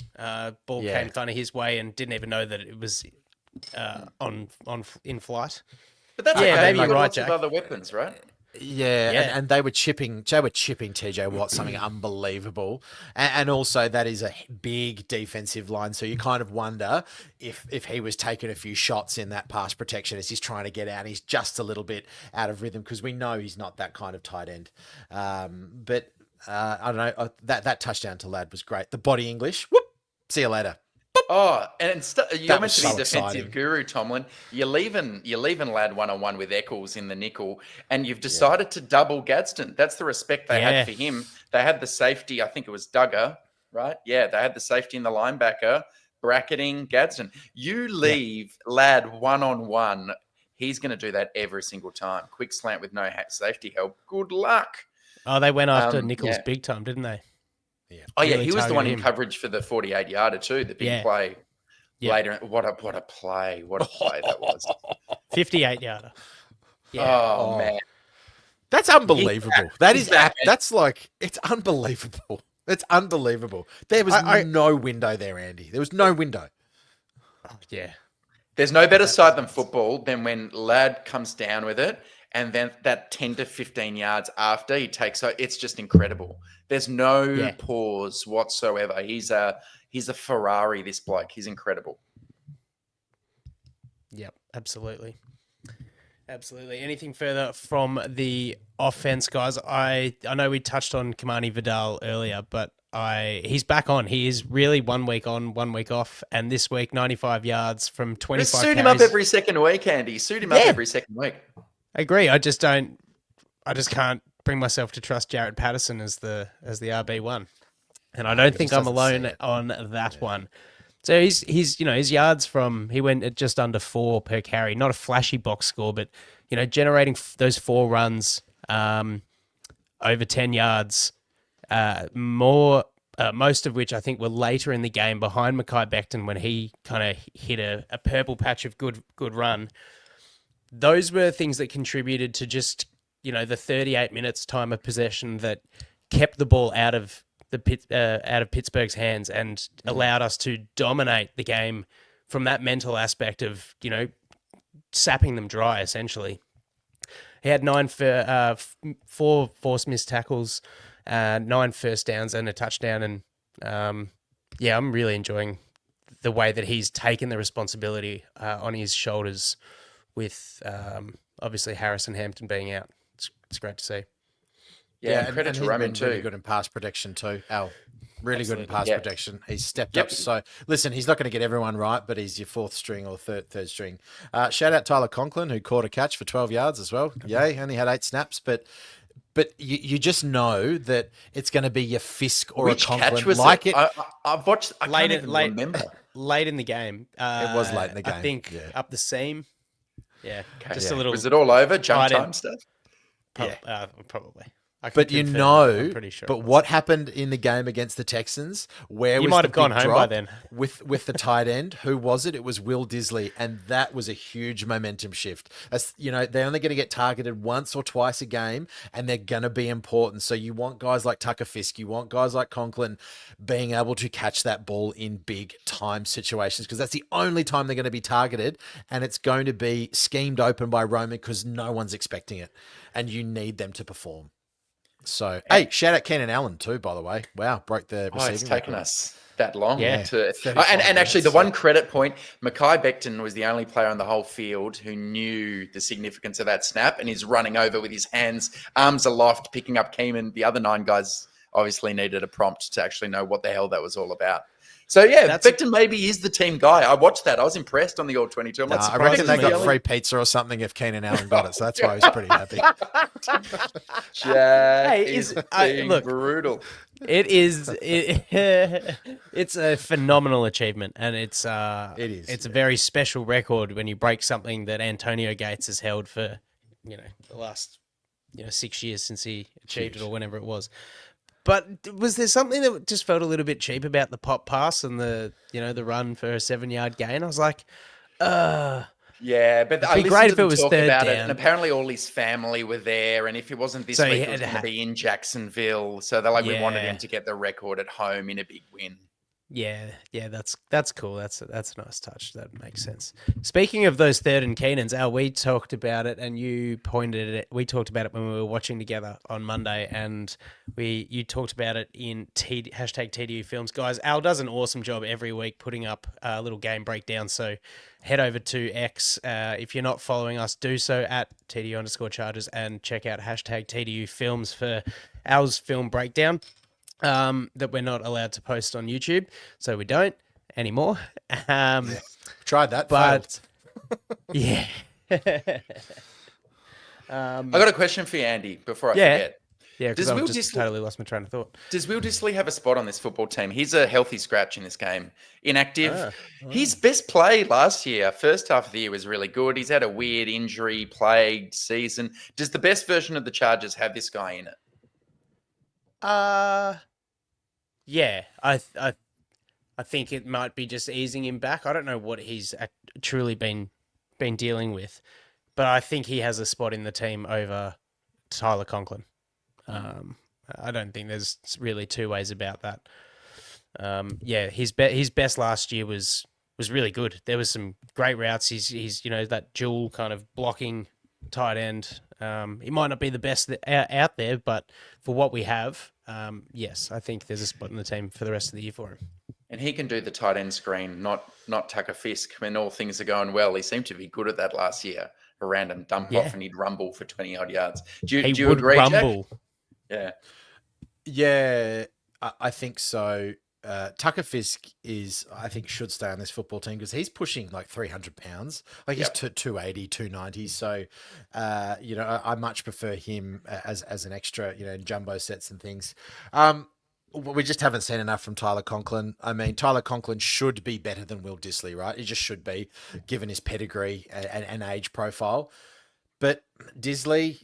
Ball came kind of his way and didn't even know that it was in flight. But that's Yeah, okay. maybe You've you're got right, lots of Jack. other weapons, right? Yeah, Yeah. And they were chipping TJ Watt something unbelievable. And also that is a big defensive line. So you kind of wonder if he was taking a few shots in that pass protection as he's trying to get out. He's just a little bit out of rhythm because we know he's not that kind of tight end. But I don't know. That touchdown to Lad was great. The body English. Whoop. See you later. Oh, and you're meant to be so defensive exciting. guru, Tomlin. You're leaving Lad one-on-one with Eccles in the nickel, and you've decided to double Gadsden. That's the respect they had for him. They had the safety, I think it was Duggar, right? Yeah, they had the safety in the linebacker, bracketing Gadsden. You leave Lad one-on-one, he's going to do that every single time. Quick slant with no safety help. Good luck. Oh, they went after Nichols big time, didn't they? Oh, yeah, Really he was the one in targeted him. coverage for the 48-yarder too, the big play. Later, what a play that was. 58-yarder. Oh, man. That's unbelievable. That is back. that's like it's unbelievable. It's unbelievable. There was no window there, Andy. There was no window. Yeah. There's no better sight than football than when Lad comes down with it, and then that 10 to 15 yards after he takes it, it's just incredible. There's no pause whatsoever. He's a Ferrari, this bloke. He's incredible. Yep, absolutely. Absolutely. Anything further from the offense, guys? I know we touched on Kamani Vidal earlier, but he's back on. He is really 1 week on, 1 week off, and this week 95 yards from 25 Suit carries. him up every second week, Andy. Suit him up every second week. I agree. I just can't bring myself to trust Jared Patterson as the RB1. And I don't think I'm alone on that one. So his yards he went at just under 4 per carry, not a flashy box score, but generating those 4 runs over 10 yards, most of which I think were later in the game behind Mekhi Becton when he kind of hit a purple patch of good run. Those were things that contributed to just the 38 minutes time of possession that kept the ball out of Pittsburgh's hands and allowed us to dominate the game from that mental aspect of sapping them dry essentially. He had 4 forced missed tackles, 9 first downs and a touchdown, and I'm really enjoying the way that he's taken the responsibility on his shoulders with obviously Harrison Hampton being out. It's great to see. Yeah, and credit to he's Roman been too. really good in pass protection too, Al. Really good in pass Yeah. protection. He's stepped up. So listen, he's not going to get everyone right, but he's your 4th string or third string. Shout out Tyler Conklin, who caught a catch for 12 yards as well. Yay, only had 8 snaps, but you just know that it's going to be your Fisk or Which a Conklin catch was like it? I've watched. I can't even remember. Late in the game. It was late in the game. I think up the seam. Yeah, just a little. Was it all over? Jump tight time end. stuff? Probably. I can But confirm, I'm pretty sure. but what happened in the game against the Texans? Where You was might the have gone big home by drop then. with the tight end? Who was it? It was Will Disley, and that was a huge momentum shift. They're only going to get targeted once or twice a game, and they're going to be important. So you want guys like Tucker Fisk, you want guys like Conklin being able to catch that ball in big time situations because that's the only time they're going to be targeted, and it's going to be schemed open by Roman because no one's expecting it, and you need them to perform. So, hey, shout out Keenan Allen too, by the way. Wow, broke the receiving It's taken record. us that long. Yeah. And actually, the one credit point, Mackay Becton was the only player on the whole field who knew the significance of that snap and is running over with his hands, arms aloft, picking up Keenan. The other 9 guys obviously needed a prompt to actually know what the hell that was all about. So, yeah, Becton maybe is the team guy. I watched that. I was impressed on the All-22. I reckon they got free pizza or something if Keenan Allen got it, so that's why I was pretty happy. Look, brutal. It's a phenomenal achievement, and it is. It's a very special record when you break something that Antonio Gates has held for, the last, 6 years since he achieved it or whenever it was. But was there something that just felt a little bit cheap about the pop pass and the run for a 7-yard gain? I was like, yeah, but it'd be great if it was talk third about down. it, and apparently all his family were there, and if it wasn't this week, it was going to be in Jacksonville. So they're like, we wanted him to get the record at home in a big win. Yeah, that's cool. That's a nice touch. That makes sense. Speaking of those 3rd and Keenans, Al, we talked about it, and you pointed it. We talked about it when we were watching together on Monday, and you talked about it in hashtag TDU Films, guys. Al does an awesome job every week putting up a little game breakdown. So head over to X. If you're not following us, do so at TDU_Chargers and check out hashtag TDU Films for Al's film breakdown. That we're not allowed to post on YouTube, so we don't anymore. Tried that, but yeah. I got a question for you, Andy, before I forget. Yeah, because I've just totally lost my train of thought. Does Will Dissly have a spot on this football team? He's a healthy scratch in this game. Inactive. His best play last year, first half of the year, was really good. He's had a weird injury-plagued season. Does the best version of the Chargers have this guy in it? Yeah, I think it might be just easing him back. I don't know what he's truly been dealing with, but I think he has a spot in the team over Tyler Conklin. I don't think there's really two ways about that. His best last year was really good. There was some great routes. He's that dual kind of blocking tight end. He might not be the best out there, but for what we have, yes, I think there's a spot in the team for the rest of the year for him. And he can do the tight end screen, not Tucker Fisk. When all things are going well, he seemed to be good at that last year. A random dump off and he'd rumble for 20-odd yards. Do you agree, rumble. Jack? Yeah, I think so. Tucker Fisk I think should stay on this football team because he's pushing like 300 pounds. Like he's 280, 290. So, I much prefer him as an extra, in jumbo sets and things. We just haven't seen enough from Tyler Conklin. I mean, Tyler Conklin should be better than Will Dissly, right? He just should be, given his pedigree and age profile. But Dissly,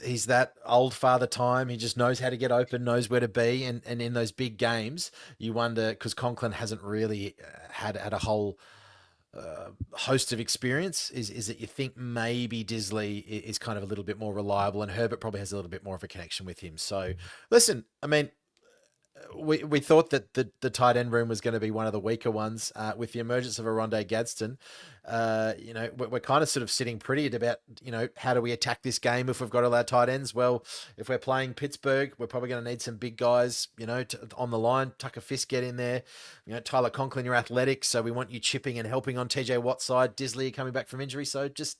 he's that old father time. He just knows how to get open, knows where to be. And in those big games, you wonder, because Conklin hasn't really had a whole host of experience, is that you think maybe Dissly is kind of a little bit more reliable and Herbert probably has a little bit more of a connection with him. So, listen, I mean, we thought that the tight end room was going to be one of the weaker ones with the emergence of Aronde Gadsden. We're kind of sort of sitting pretty at about, how do we attack this game if we've got all our tight ends? Well, if we're playing Pittsburgh, we're probably going to need some big guys, on the line. Tucker Fisk, get in there. Tyler Conklin, you're athletic, so we want you chipping and helping on TJ Watt's side. Dissly coming back from injury, so just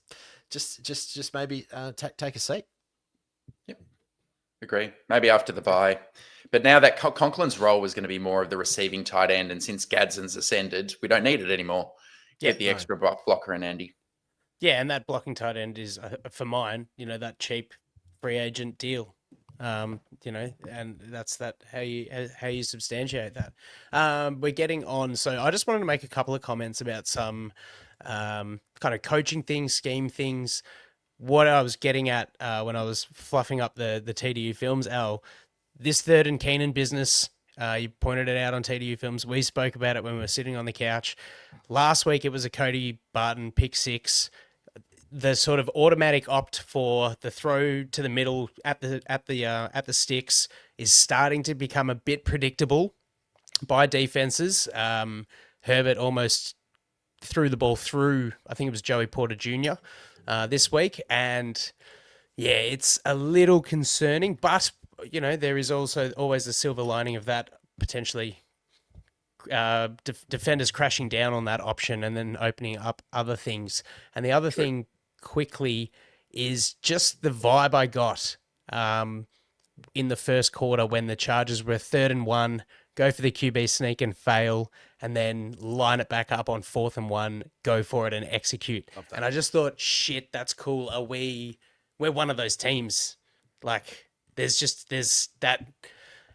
maybe take a seat. Yep. Agree. Maybe after the bye. But now that Conklin's role was going to be more of the receiving tight end, and since Gadsden's ascended, we don't need it anymore. Get the extra blocker in, Andy. Yeah, and that blocking tight end is, for mine, that cheap free agent deal. And that's how you substantiate that. We're getting on. So I just wanted to make a couple of comments about some kind of coaching things, scheme things. What I was getting at when I was fluffing up the TDU Films, Al, this 3rd and Keenan business, you pointed it out on TDU Films. We spoke about it when we were sitting on the couch. Last week, it was a Cody Barton pick 6. The sort of automatic opt for the throw to the middle at the sticks is starting to become a bit predictable by defenses. Herbert almost threw the ball through, I think it was Joey Porter Jr. This week. And yeah, it's a little concerning, but there is also always the silver lining of that potentially defenders crashing down on that option and then opening up other things. And the other thing quickly is just the vibe I got in the first quarter when the Chargers were 3rd and 1, go for the QB sneak and fail, and then line it back up on 4th and 1, go for it and execute. And I just thought, shit, that's cool. We're one of those teams. Like, there's that.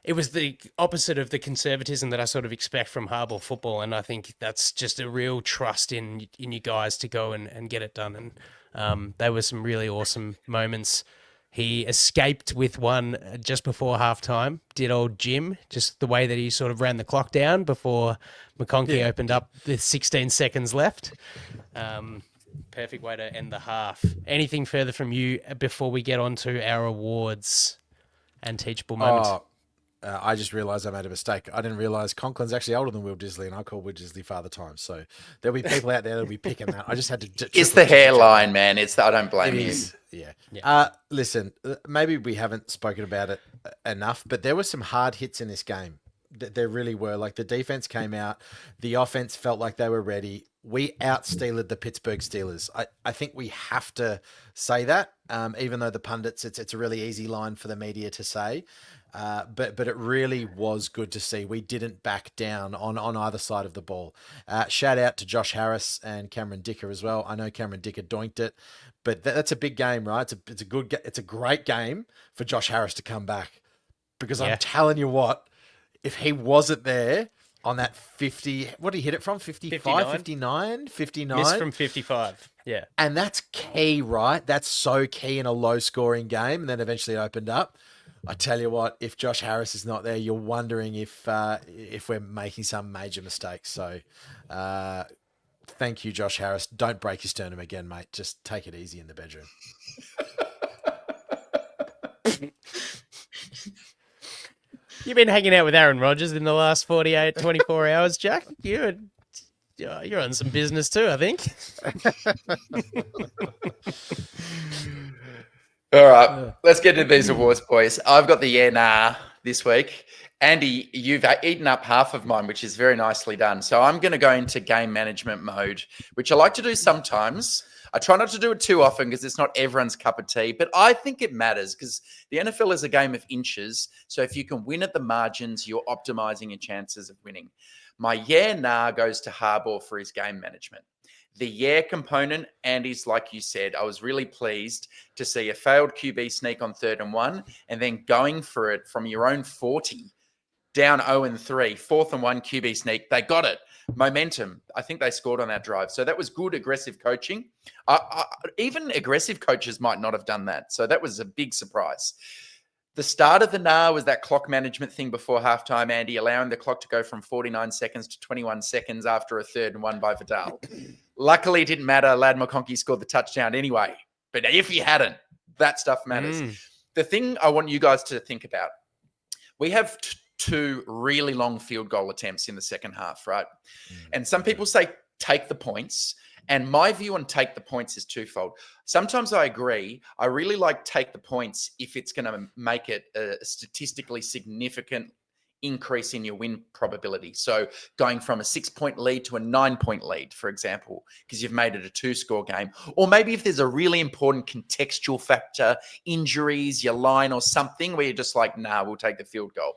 It was the opposite of the conservatism that I sort of expect from hardball football, and I think that's just a real trust in you guys to go and get it done. And there were some really awesome moments. He escaped with one just before halftime. Did old Jim, just the way that he sort of ran the clock down before McConkey opened up with 16 seconds left. Perfect way to end the half. Anything further from you before we get on to our awards and teachable moments? I just realised I made a mistake. I didn't realise Conklin's actually older than Will Disley, and I call Will Disley Father Time. So there'll be people out there that'll be picking that. I just had to. It's the hairline, man. I don't blame you. Yeah. Listen, maybe we haven't spoken about it enough, but there were some hard hits in this game. There really were. Like, the defense came out, the offense felt like they were ready. We out-Steelered the Pittsburgh Steelers. I think we have to say that, even though the pundits, it's a really easy line for the media to say. But it really was good to see. We didn't back down on either side of the ball. Shout out to Josh Harris and Cameron Dicker as well. I know Cameron Dicker doinked it, but that's a big game, right? It's a great game for Josh Harris to come back, because I'm telling you what, if he wasn't there on that 50, what did he hit it from? 55, 59? Missed from 55. Yeah. And that's key, right? That's so key in a low scoring game. And then eventually it opened up. I tell you what, if Josh Harris is not there, you're wondering if we're making some major mistakes. So thank you, Josh Harris. Don't break your sternum again, mate. Just take it easy in the bedroom. You've been hanging out with Aaron Rodgers in the last 24 hours, Jack. You're on some business too, I think. All right, let's get into these awards, boys. I've got the nah this week. Andy, you've eaten up half of mine, which is very nicely done. So I'm going to go into game management mode, which I like to do sometimes. I try not to do it too often because it's not everyone's cup of tea, but I think it matters because the NFL is a game of inches. So if you can win at the margins, you're optimizing your chances of winning. My nah goes to Harbaugh for his game management. The component, Andy's, like you said, I was really pleased to see a failed QB sneak on 3rd and 1 and then going for it from your own 40, down 0-3, 4th and 1 QB sneak. They got it. Momentum. I think they scored on that drive. So that was good, aggressive coaching. Even aggressive coaches might not have done that. So that was a big surprise. The start of the nah was that clock management thing before halftime, Andy, allowing the clock to go from 49 seconds to 21 seconds after a 3rd and 1 by Vidal. Luckily, it didn't matter. Lad McConkey scored the touchdown anyway. But if he hadn't, that stuff matters. The thing I want you guys to think about, we have two really long field goal attempts in the second half, right? And some people say take the points. And my view on take the points is twofold. Sometimes I agree. I really like take the points if it's going to make it a statistically significant increase in your win probability. So going from a 6-point lead to a 9-point lead, for example, because you've made it a 2-score game. Or maybe if there's a really important contextual factor, injuries, your line or something where you're just like, nah, we'll take the field goal.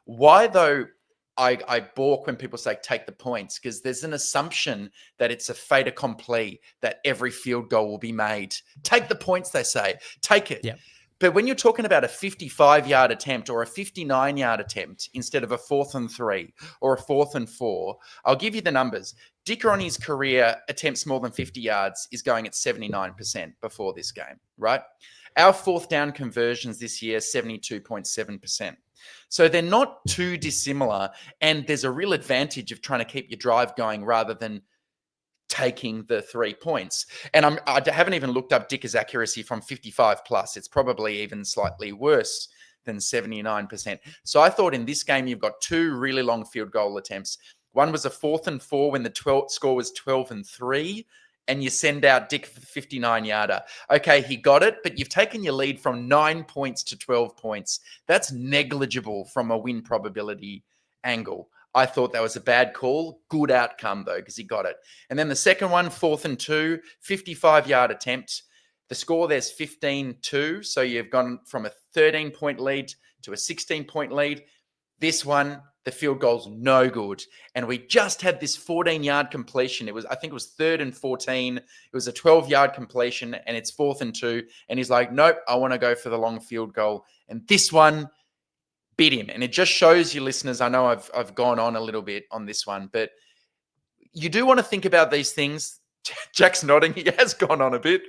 Why, though, I balk when people say take the points, because there's an assumption that it's a fait accompli, that every field goal will be made. Take the points, they say. Take it. Yep. But when you're talking about a 55-yard attempt or a 59-yard attempt instead of a 4th and 3 or a 4th and 4, I'll give you the numbers. Dicker on his career attempts more than 50 yards is going at 79% before this game, right? Our 4th down conversions this year, 72.7%. So they're not too dissimilar, and there's a real advantage of trying to keep your drive going rather than taking the 3 points. And I haven't even looked up Dicker's accuracy from 55 plus. It's probably even slightly worse than 79%. So I thought in this game, you've got 2 really long field goal attempts. One was a 4th and 4 when the score was 12-3. and you send out Dick for the 59-yarder. Okay, he got it, but you've taken your lead from 9 points to 12 points. That's negligible from a win probability angle. I thought that was a bad call. Good outcome, though, because he got it. And then the second one, 4th and 2, 55-yard attempt. The score there's 15-2, so you've gone from a 13-point lead to a 16-point lead. This one, the field goal's no good. And we just had this 14-yard completion. I think it was 3rd and 14. It was a 12-yard completion, and it's 4th and 2. And he's like, nope, I want to go for the long field goal. And this one beat him. And it just shows you, listeners, I know I've gone on a little bit on this one, but you do want to think about these things. Jack's nodding. He has gone on a bit.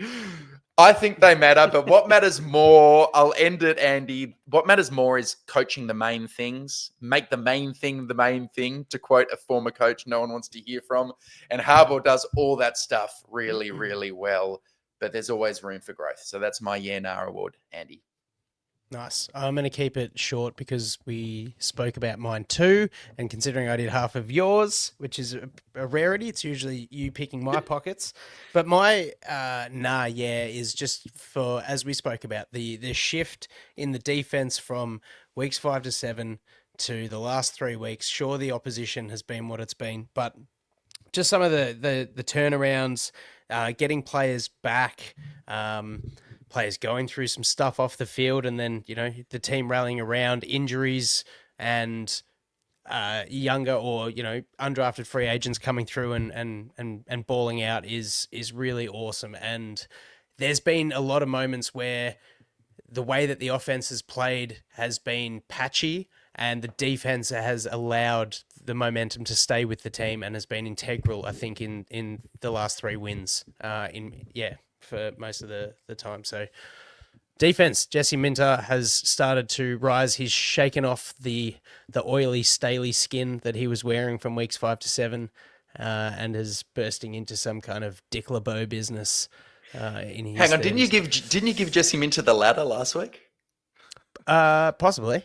I think they matter, but what matters more, I'll end it, Andy. What matters more is coaching the main things. Make the main thing, to quote a former coach no one wants to hear from. And Harbaugh does all that stuff really, really well, but there's always room for growth. So that's my nah award, Andy. Nice. I'm going to keep it short because we spoke about mine too. And considering I did half of yours, which is a rarity, it's usually you picking my pockets. But my is just for, as we spoke about, the shift in the defense from weeks 5 to 7 to the last 3 weeks. Sure, the opposition has been what it's been, but just some of the turnarounds, getting players back, players going through some stuff off the field, and then, the team rallying around, injuries and younger or, undrafted free agents coming through and balling out is really awesome. And there's been a lot of moments where the way that the offense has played has been patchy, and the defense has allowed the momentum to stay with the team and has been integral, I think, in the last 3 wins for most of the time. So defense, Jesse Minter has started to rise. He's shaken off the oily, staly skin that he was wearing from weeks 5 to 7 and is bursting into some kind of Dick LeBeau business. In his Hang on, didn't you give Jesse Minter the ladder last week? Possibly.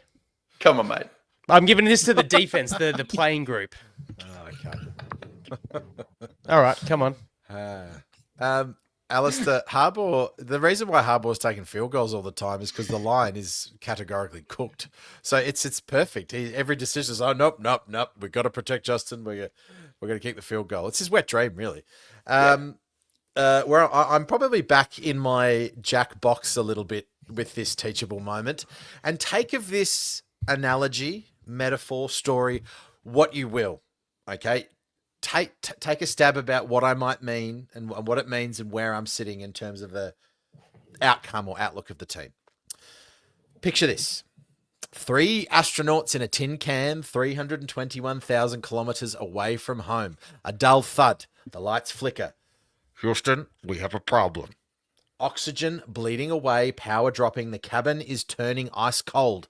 Come on, mate. I'm giving this to the defense, the playing group. Oh, okay. All right, come on. Alistair, Harbaugh, the reason why Harbaugh is taking field goals all the time is because the line is categorically cooked. So it's perfect. Every decision is, nope. We've got to protect Justin. We're going to keep the field goal. It's his wet dream, really. Where I'm probably back in my Jack box a little bit with this teachable moment, and take of this analogy, metaphor, story, what you will. Okay. Take a stab about what I might mean and what it means and where I'm sitting in terms of the outcome or outlook of the team. Picture this. 3 astronauts in a tin can, 321,000 kilometers away from home. A dull thud. The lights flicker. Houston, we have a problem. Oxygen bleeding away, power dropping. The cabin is turning ice cold.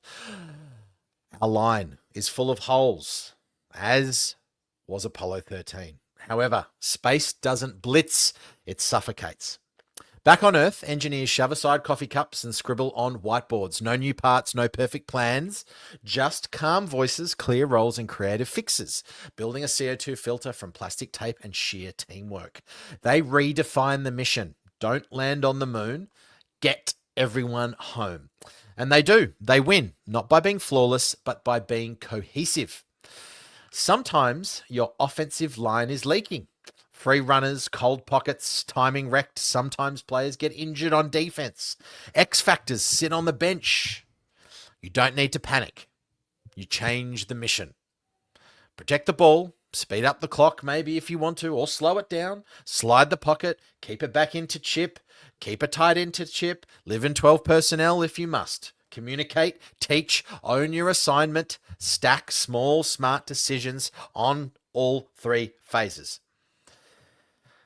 Our line is full of holes, as was Apollo 13. However, space doesn't blitz, it suffocates. Back on Earth, engineers shove aside coffee cups and scribble on whiteboards. No new parts, no perfect plans, just calm voices, clear roles, and creative fixes. Building a CO2 filter from plastic tape and sheer teamwork. They redefine the mission. Don't land on the moon. Get everyone home. And they do. They win, not by being flawless, but by being cohesive. Sometimes your offensive line is leaking. Free runners, cold pockets, timing wrecked. Sometimes players get injured on defense. X factors sit on the bench. You don't need to panic. You change the mission. Protect the ball. Speed up the clock maybe if you want to, or slow it down. Slide the pocket. Keep it back into chip. Keep it tight into chip. Live in 12 personnel if you must. Communicate, teach, own your assignment. Stack small, smart decisions on all 3 phases.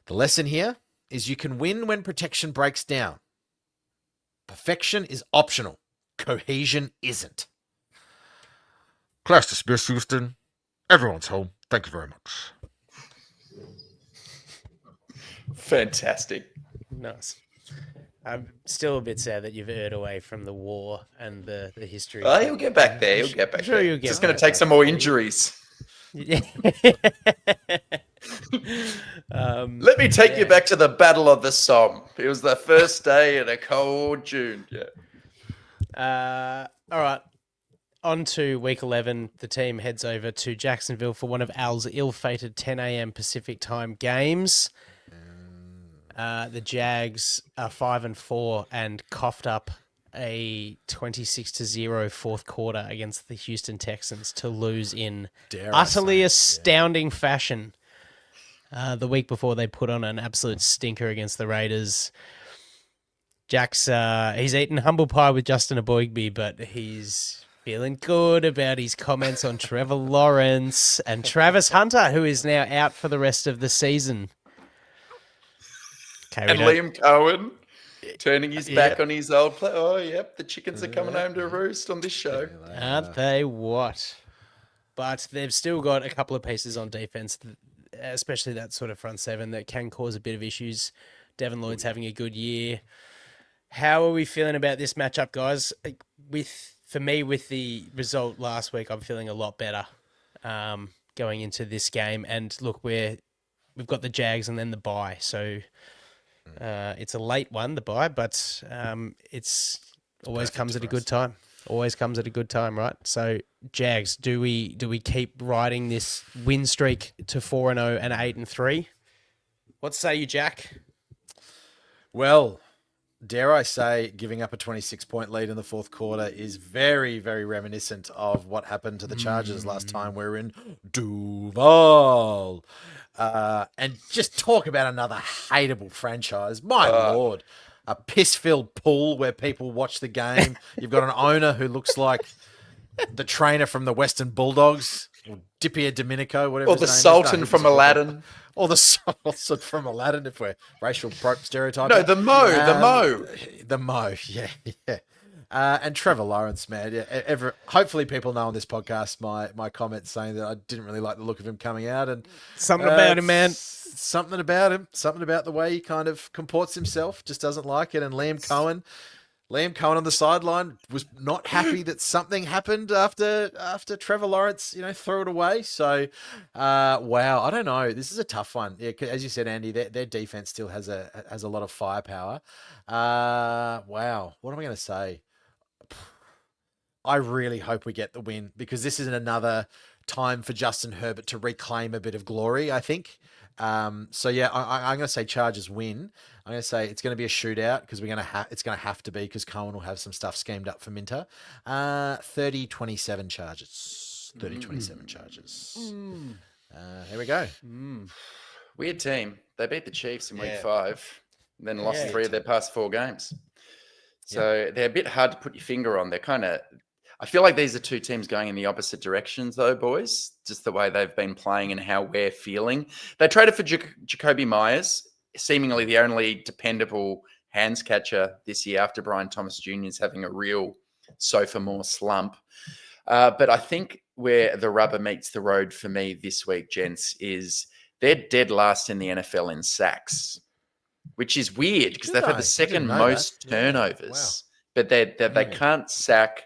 The lesson here is you can win when protection breaks down. Perfection is optional. Cohesion isn't. Class dismissed, Houston. Everyone's home. Thank you very much. Fantastic. Nice. I'm still a bit sad that you've erred away from the war and the history. Oh, he'll get back there. He'll get back there. You'll get It's just going to take some more injuries. Yeah. Let me take you back to the Battle of the Somme. It was the first day in a cold June. Yeah. All right. On to week 11. The team heads over to Jacksonville for one of Al's ill-fated 10 a.m. Pacific time games. The Jags are 5-4 and coughed up a 26-0 fourth quarter against the Houston Texans to lose in utterly astounding fashion. The week before, they put on an absolute stinker against the Raiders. Jack's he's eaten humble pie with Justin Herbert, but he's feeling good about his comments on Trevor Lawrence and Travis Hunter, who is now out for the rest of the season. Okay, and Liam Cohen turning his back on his old play. Oh, yep, the chickens are coming home to roost on this show. Aren't they what? But they've still got a couple of pieces on defense, especially that sort of front seven that can cause a bit of issues. Devin Lloyd's having a good year. How are we feeling about this matchup, guys? For me, with the result last week, I'm feeling a lot better going into this game. And look, we've got the Jags and then the bye, so it's a late one, the bye, but it's always comes at a good time. Always comes at a good time, right? So Jags, do we keep riding this win streak to 4-0 and 8-3? What say you, Jack? Well, dare I say, giving up a 26-point lead in the fourth quarter is very, very reminiscent of what happened to the Chargers last time we were in Duval. And just talk about another hateable franchise. My Lord. A piss-filled pool where people watch the game. You've got an owner who looks like the trainer from the Western Bulldogs, or Dipia Domenico, whatever. Or the Sultan from Aladdin. Or the Sultan from Aladdin, if we're racial stereotyping. No, the Mo. The Mo, yeah. And Trevor Lawrence, man. Yeah, hopefully people know on this podcast my comments saying that I didn't really like the look of him coming out. And something about him, man. Something about him. Something about the way he kind of comports himself. Just doesn't like it. And Liam Cohen on the sideline was not happy that something happened after Trevor Lawrence, threw it away. So, wow, I don't know. This is a tough one. Yeah, as you said, Andy, their defense still has a lot of firepower. Wow, what am I going to say? I really hope we get the win because this is another time for Justin Herbert to reclaim a bit of glory, I think. So yeah, I'm going to say Chargers win. I'm going to say it's going to be a shootout because it's going to have to be because Cohen will have some stuff schemed up for Minter. 30-27 Chargers. 30-27 Chargers. Here we go. Weird team. They beat the Chiefs in week 5, and then lost 3 of their past 4 games. So they're a bit hard to put your finger on. They're I feel like these are 2 teams going in the opposite directions, though, boys. Just the way they've been playing and how we're feeling. They traded for Jacoby Myers, seemingly the only dependable hands catcher this year after Brian Thomas Jr. is having a real sophomore slump. But I think where the rubber meets the road for me this week, gents, is they're dead last in the NFL in sacks, which is weird because they've had the second most turnovers. Wow. But they can't sack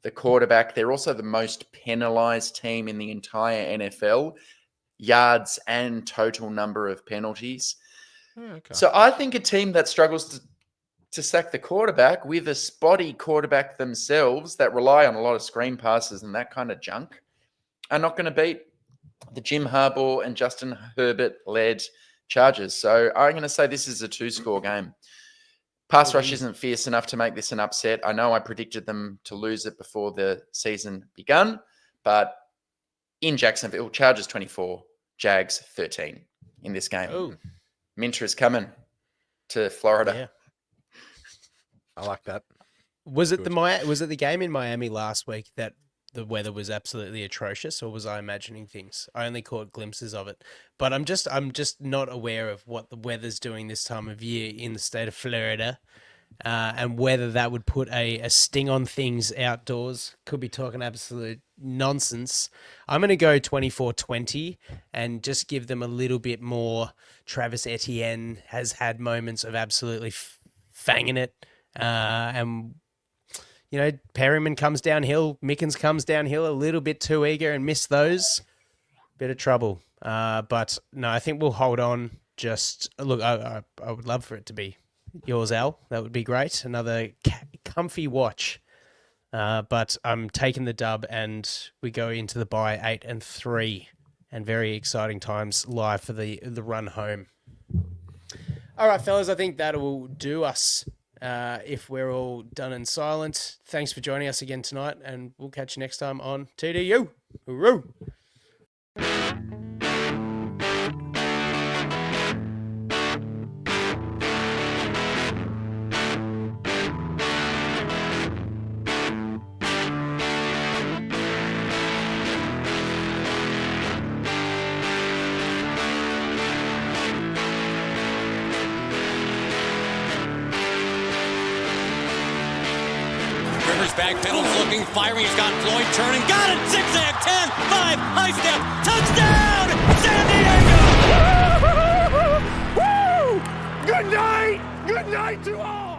the quarterback. They're also the most penalized team in the entire NFL, yards and total number of penalties. Okay. So I think a team that struggles to sack the quarterback with a spotty quarterback themselves that rely on a lot of screen passes and that kind of junk are not going to beat the Jim Harbaugh and Justin Herbert-led Chargers. So I'm going to say this is a 2-score game. Pass rush isn't fierce enough to make this an upset. I know I predicted them to lose it before the season begun, but in Jacksonville, Chargers 24, Jags 13 in this game. Oh. Minter is coming to Florida. Yeah. I like that. Was it the game in Miami last week that the weather was absolutely atrocious, or was I imagining things? I only caught glimpses of it, but I'm just not aware of what the weather's doing this time of year in the state of Florida, and whether that would put a sting on things outdoors. Could be talking absolute nonsense. I'm going to go 24-20 and just give them a little bit more. Travis Etienne has had moments of absolutely fanging it, and Perryman comes downhill, Mickens comes downhill a little bit too eager and missed those. bit of trouble. But no, I think we'll hold on. Just look, I would love for it to be yours, Al. That would be great. Another comfy watch. But I'm taking the dub, and we go into the bye 8-3, and very exciting times live for the run home. All right, fellas, I think that will do us. If we're all done and silent, thanks for joining us again tonight, and we'll catch you next time on TDU. Hooroo! Backpedals looking, firing. He's got Floyd turning. Got it! Zigzag, 10, 5, high step, touchdown! San Diego! Woo! Good night! Good night to all!